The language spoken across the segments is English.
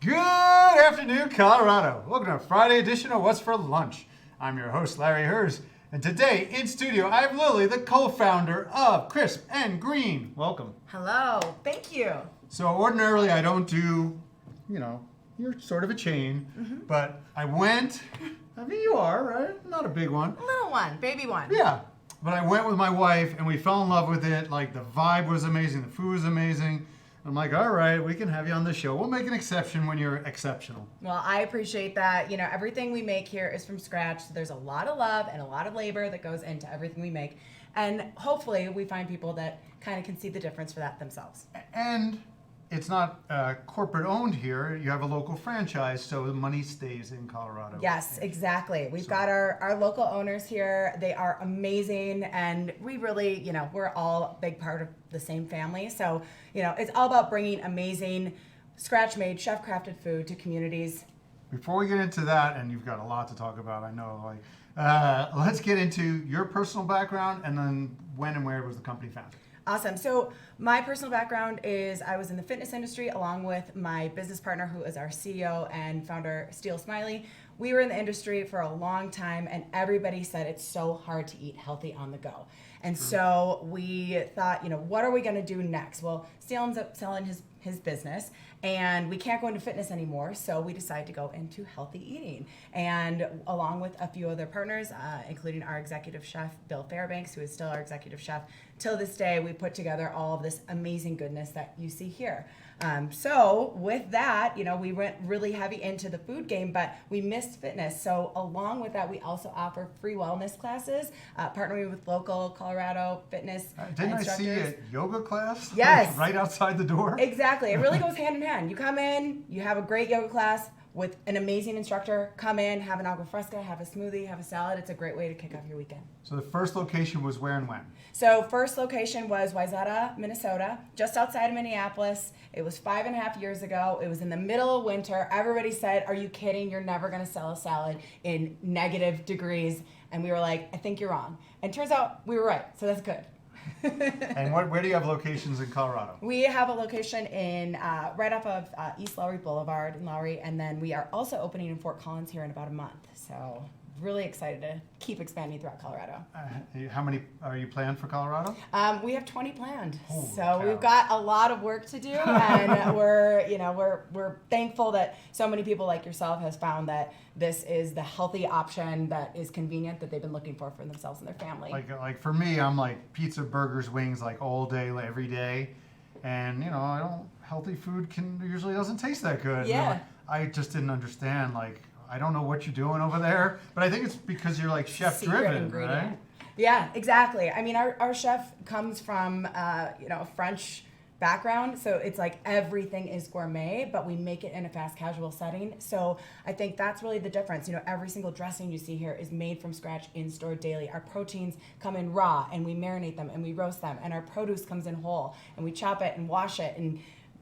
Good afternoon, Colorado. Welcome to a Friday edition of What's for Lunch. I'm your host, Larry Hers, and today in studio I have Lily, the co-founder of Crisp and Green. Welcome. Hello, thank you. So ordinarily I don't do, you're sort of a chain, but I went, you are, right? Not a big one. Little one, baby one. Yeah, but I went with my wife and we fell in love with it. Like the vibe was amazing, the food was amazing. I'm like, all right, we can have you on the show. We'll make an exception when you're exceptional. Well, I appreciate that. Everything we make here is from scratch. So there's a lot of love and a lot of labor that goes into everything we make. And hopefully we find people that kind of can see the difference for that themselves. And it's not corporate owned here. You have a local franchise, so the money stays in Colorado. Yes, exactly. We've got our local owners here. They are amazing. And we really, we're all a big part of the same family. So, it's all about bringing amazing, scratch-made, chef-crafted food to communities. Before we get into that, and you've got a lot to talk about, I know, let's get into your personal background and then when and where was the company founded? Awesome. So my personal background is I was in the fitness industry along with my business partner who is our CEO and founder, Steele Smiley. We were in the industry for a long time and everybody said it's so hard to eat healthy on the go. And so we thought, what are we going to do next? Well, Steele ends up selling his business and we can't go into fitness anymore. So we decided to go into healthy eating. And along with a few other partners, including our executive chef, Bill Fairbanks, who is still our executive chef, till this day, we put together all of this amazing goodness that you see here. So with that, we went really heavy into the food game, but we missed fitness. So along with that, we also offer free wellness classes, partnering with local Colorado fitness Didn't instructors. I see a yoga class? Yes. Right outside the door? Exactly. It really goes hand in hand. You come in, you have a great yoga class with an amazing instructor. Come in, have an Agua Fresca, have a smoothie, have a salad. It's a great way to kick off your weekend. So the first location was where and when? So first location was Wayzata, Minnesota, just outside of Minneapolis. It was 5.5 years ago. It was in the middle of winter. Everybody said, are you kidding? You're never going to sell a salad in negative degrees. And we were like, I think you're wrong. And turns out we were right. So that's good. And where do you have locations in Colorado? We have a location in right off of East Lowry Boulevard in Lowry. And then we are also opening in Fort Collins here in about a month. So really excited to keep expanding throughout Colorado. How many are you planned for Colorado? We have 20 planned. Holy so cow. we've got a lot of work to do, and we're thankful that so many people like yourself has found that this is the healthy option that is convenient that they've been looking for themselves and their family. Like for me, I'm like pizza, burgers, wings, like all day, every day, and healthy food usually doesn't taste that good. Yeah. I just didn't understand I don't know what you're doing over there, but I think it's because you're chef driven, right? Yeah, exactly. I mean, our chef comes from a French background, so it's like everything is gourmet, but we make it in a fast casual setting. So I think that's really the difference. Every single dressing you see here is made from scratch in store daily. Our proteins come in raw, and we marinate them, and we roast them, and our produce comes in whole, and we chop it and wash it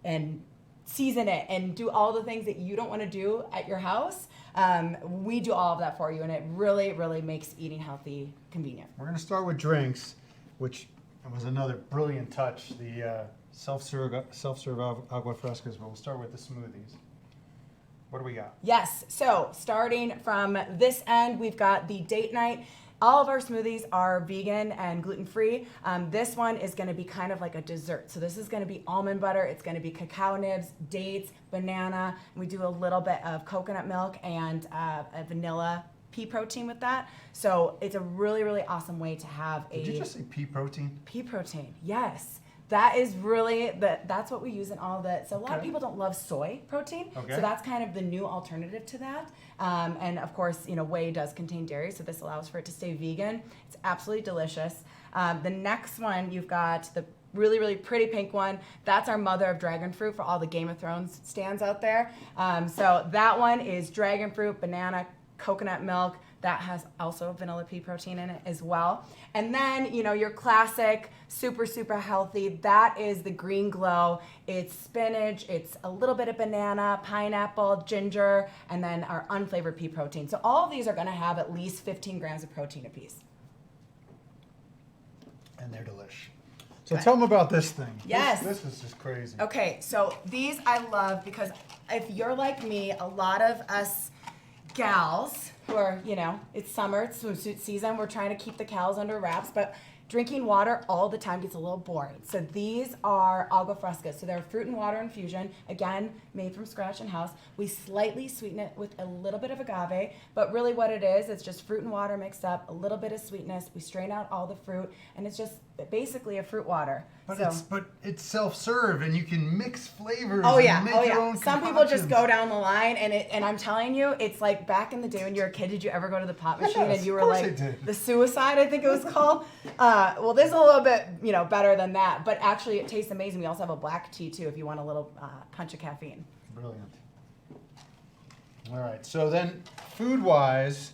and season it and do all the things that you don't want to do at your house. We do all of that for you, and it really, really makes eating healthy convenient. We're going to start with drinks, which was another brilliant touch, the self-serve Agua Frescas, but we'll start with the smoothies. What do we got? Yes, so starting from this end, we've got the date night. All of our smoothies are vegan and gluten-free. This one is going to be kind of like a dessert. So this is going to be almond butter. It's going to be cacao nibs, dates, banana. And we do a little bit of coconut milk and a vanilla pea protein with that. So it's a really, really awesome way to have Did you just say pea protein? Pea protein, yes. That is really, that's what we use in all of it. So a lot of people don't love soy protein. Okay. So that's kind of the new alternative to that. And of course, whey does contain dairy, so this allows for it to stay vegan. It's absolutely delicious. The next one, you've got the really, really pretty pink one. That's our mother of dragon fruit for all the Game of Thrones stands out there. So that one is dragon fruit, banana, coconut milk. That has also vanilla pea protein in it as well. And then, your classic, super, super healthy, that is the Green Glow. It's spinach, it's a little bit of banana, pineapple, ginger, and then our unflavored pea protein. So all of these are gonna have at least 15 grams of protein apiece. And they're delish. So tell them about this thing. Yes. This is just crazy. Okay, so these I love because if you're like me, a lot of us gals who are, it's summer, it's swimsuit season, we're trying to keep the cows under wraps, but drinking water all the time gets a little boring. So these are Agua Frescas. So they're fruit and water infusion, again, made from scratch in-house. We slightly sweeten it with a little bit of agave, but really what it is, it's just fruit and water mixed up, a little bit of sweetness. We strain out all the fruit, and it's just basically a fruit water. But it's self-serve, and you can mix flavors. Oh yeah, and make your own Some people just concoctions. go down the line, and I'm telling you, it's like back in the day when you were a kid. Did you ever go to the pop machine Yes, and you were of course I like did. the suicide? I think it was called. Well, this is a little bit better than that, but actually it tastes amazing. We also have a black tea too if you want a little punch of caffeine. Brilliant. All right. So then, food-wise,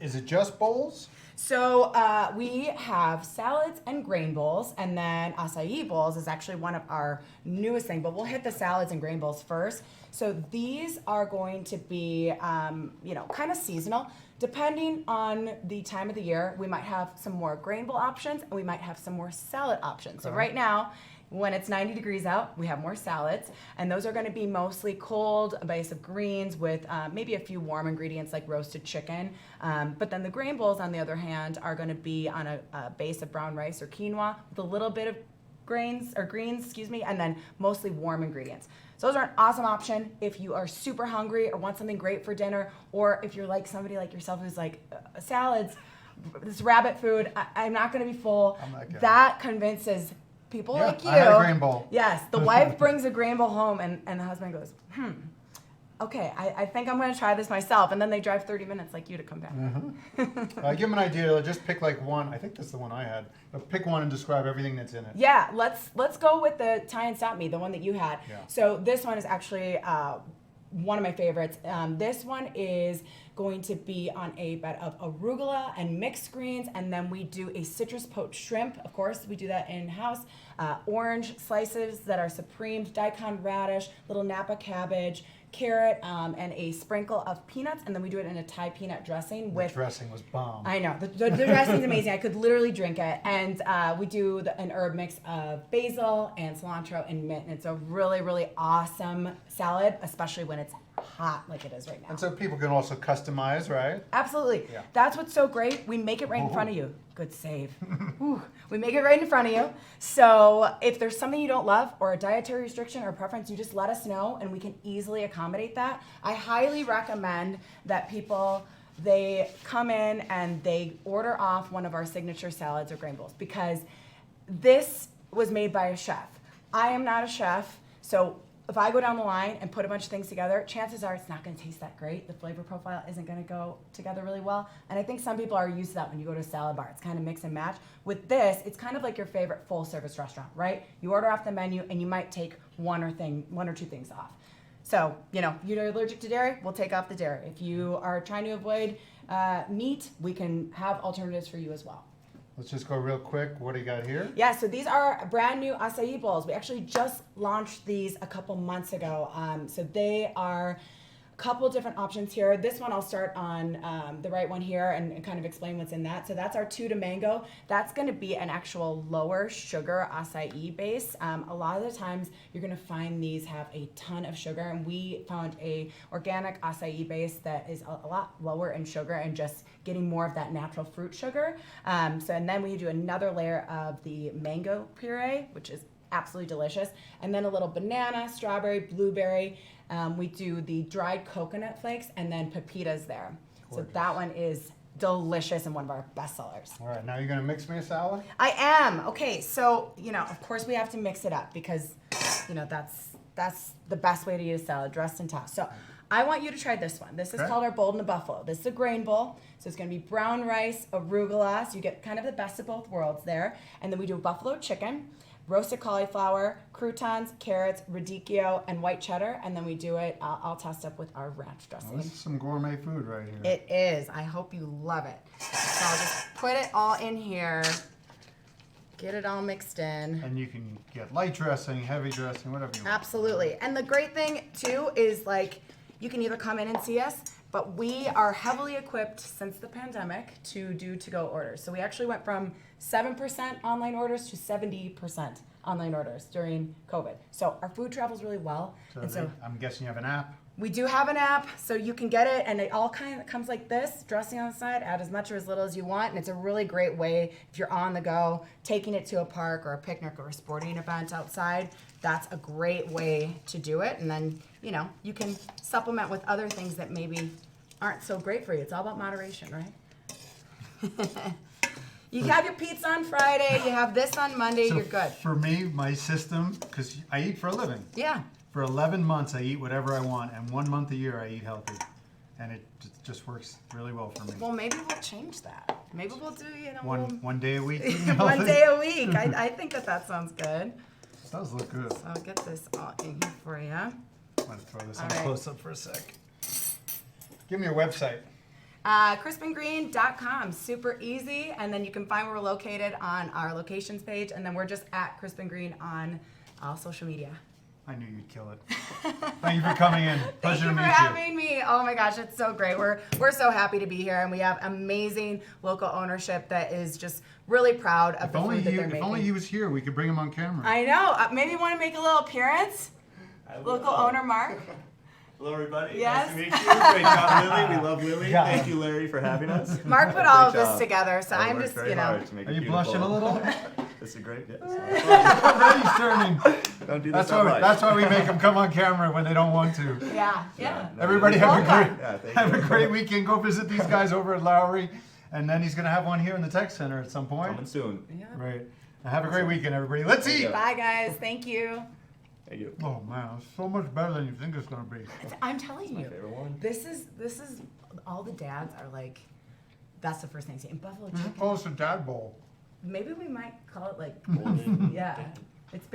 is it just bowls? So we have salads and grain bowls, and then acai bowls is actually one of our newest things, but we'll hit the salads and grain bowls first. So these are going to be, kind of seasonal. Depending on the time of the year, we might have some more grain bowl options, and we might have some more salad options. So right now, when it's 90 degrees out, we have more salads, and those are going to be mostly cold, a base of greens with maybe a few warm ingredients like roasted chicken. But then the grain bowls, on the other hand, are going to be on a base of brown rice or quinoa with a little bit of greens, and then mostly warm ingredients. So those are an awesome option if you are super hungry or want something great for dinner, or if you're like somebody like yourself who's like, salads, this rabbit food, I'm not going to be full. I'm that guy. That convinces people like you. I had a grain bowl. Yes, the wife brings a grain bowl home, and the husband goes, okay, I think I'm going to try this myself. And then they drive 30 minutes like you to come back. Give them an idea. Just pick like one. I think that's the one I had. But pick one and describe everything that's in it. Yeah, let's go with the Thai and Stop Me, the one that you had. Yeah. So this one is actually one of my favorites. This one is going to be on a bed of arugula and mixed greens, and then we do a citrus poached shrimp. Of course, we do that in-house. Orange slices that are supremed, daikon radish, little Napa cabbage, carrot, and a sprinkle of peanuts, and then we do it in a Thai peanut dressing with. The dressing was bomb. I know, the dressing's amazing. I could literally drink it, and we do an herb mix of basil and cilantro and mint, and it's a really, really awesome salad, especially when it's hot like it is right now. And so people can also customize, right? Absolutely. Yeah. That's what's so great. We make it right in front of you. Good save. Ooh. We make it right in front of you. So if there's something you don't love or a dietary restriction or preference, you just let us know and we can easily accommodate that. I highly recommend that people, they come in and they order off one of our signature salads or grain bowls, because this was made by a chef. I am not a chef, so if I go down the line and put a bunch of things together, chances are it's not going to taste that great. The flavor profile isn't going to go together really well. And I think some people are used to that when you go to a salad bar. It's kind of mix and match. With this, it's kind of like your favorite full-service restaurant, right? You order off the menu, and you might take one or two things off. So, you're allergic to dairy, we'll take off the dairy. If you are trying to avoid meat, we can have alternatives for you as well. Let's just go real quick. What do you got here? Yeah, so these are brand new acai bowls. We actually just launched these a couple months ago. So they are a couple different options here. This one I'll start on the right one here and kind of explain what's in that. So that's our Tuda Mango. That's going to be an actual lower sugar acai base. A lot of the times you're going to find these have a ton of sugar, and we found a organic acai base that is a lot lower in sugar and just getting more of that natural fruit sugar. And then we do another layer of the mango puree, which is absolutely delicious. And then a little banana, strawberry, blueberry. We do the dried coconut flakes and then pepitas there. Gorgeous. So that one is delicious and one of our best sellers. All right, now you're going to mix me a salad? I am. Okay, so, of course we have to mix it up because, that's the best way to eat a salad, dressed and tossed. So I want you to try this one. This is called our Bold and the Buffalo. This is a grain bowl. So it's going to be brown rice, arugula. So you get kind of the best of both worlds there. And then we do buffalo chicken, roasted cauliflower, croutons, carrots, radicchio, and white cheddar. And then we do it all tossed up with our ranch dressing. Well, this is some gourmet food right here. It is. I hope you love it. So I'll just put it all in here. Get it all mixed in. And you can get light dressing, heavy dressing, whatever you want. Absolutely. And the great thing, too, is you can either come in and see us, but we are heavily equipped since the pandemic to do to-go orders. So we actually went from 7% online orders to 70% online orders during COVID. So our food travels really well. So I'm guessing you have an app. We do have an app, so you can get it, and it all kind of comes like this, dressing on the side, add as much or as little as you want, and it's a really great way if you're on the go, taking it to a park or a picnic or a sporting event outside. That's a great way to do it, and then, you know, you can supplement with other things that maybe aren't so great for you. It's all about moderation, right? You have your pizza on Friday, you have this on Monday, So you're good. For me, my system, because I eat for a living. Yeah. For 11 months, I eat whatever I want, and 1 month a year, I eat healthy. And it just works really well for me. Well, maybe we'll change that. Maybe we'll do, you know, One day a week. eating one healthy. day a week. I think that sounds good. It does look good. So I'll get this all in here for you. I'm going to throw this All on right. close up for a sec. Give me your website. Crispandgreen.com, super easy. And then you can find where we're located on our locations page. And then we're just at Crisp and Green on all social media. I knew you'd kill it. Thank you for coming in. Thank Pleasure you to for meet you. having me. Oh my gosh, it's so great. We're so happy to be here, and we have amazing local ownership that is just really proud of If the only food that he, they're if making. only he was here, we could bring him on camera. I know. Maybe want to make a little appearance. Local owner Mark. Hello, everybody. Yes. Nice to meet you. Great job, Lily. We love Lily. Yeah. Thank you, Larry, for having us. Mark put all of Great this job. together, so I I'm worked just, very you know. hard to make Are it you beautiful. blushing a little? This is great. Yes. Already starting. Don't do this That's on why, live. that's why we make them come on camera when they don't want to. Yeah, yeah. No, Everybody this is have a Welcome. great, Yeah, thank have a you. great weekend. Go visit these guys over at Lowry. And then he's going to have one here in the tech center at some point. Coming soon. Yeah. Right. Now have a great weekend, everybody. Let's Thank eat. you. Bye, guys. Thank you. Thank you. Oh, man. It's so much better than you think it's going to be. I'm telling My you, favorite one. this is all the dads are like, that's the first thing they say. And buffalo chicken. Oh, it's a dad bowl. Maybe we might call it like, Golden yeah, Dad. it's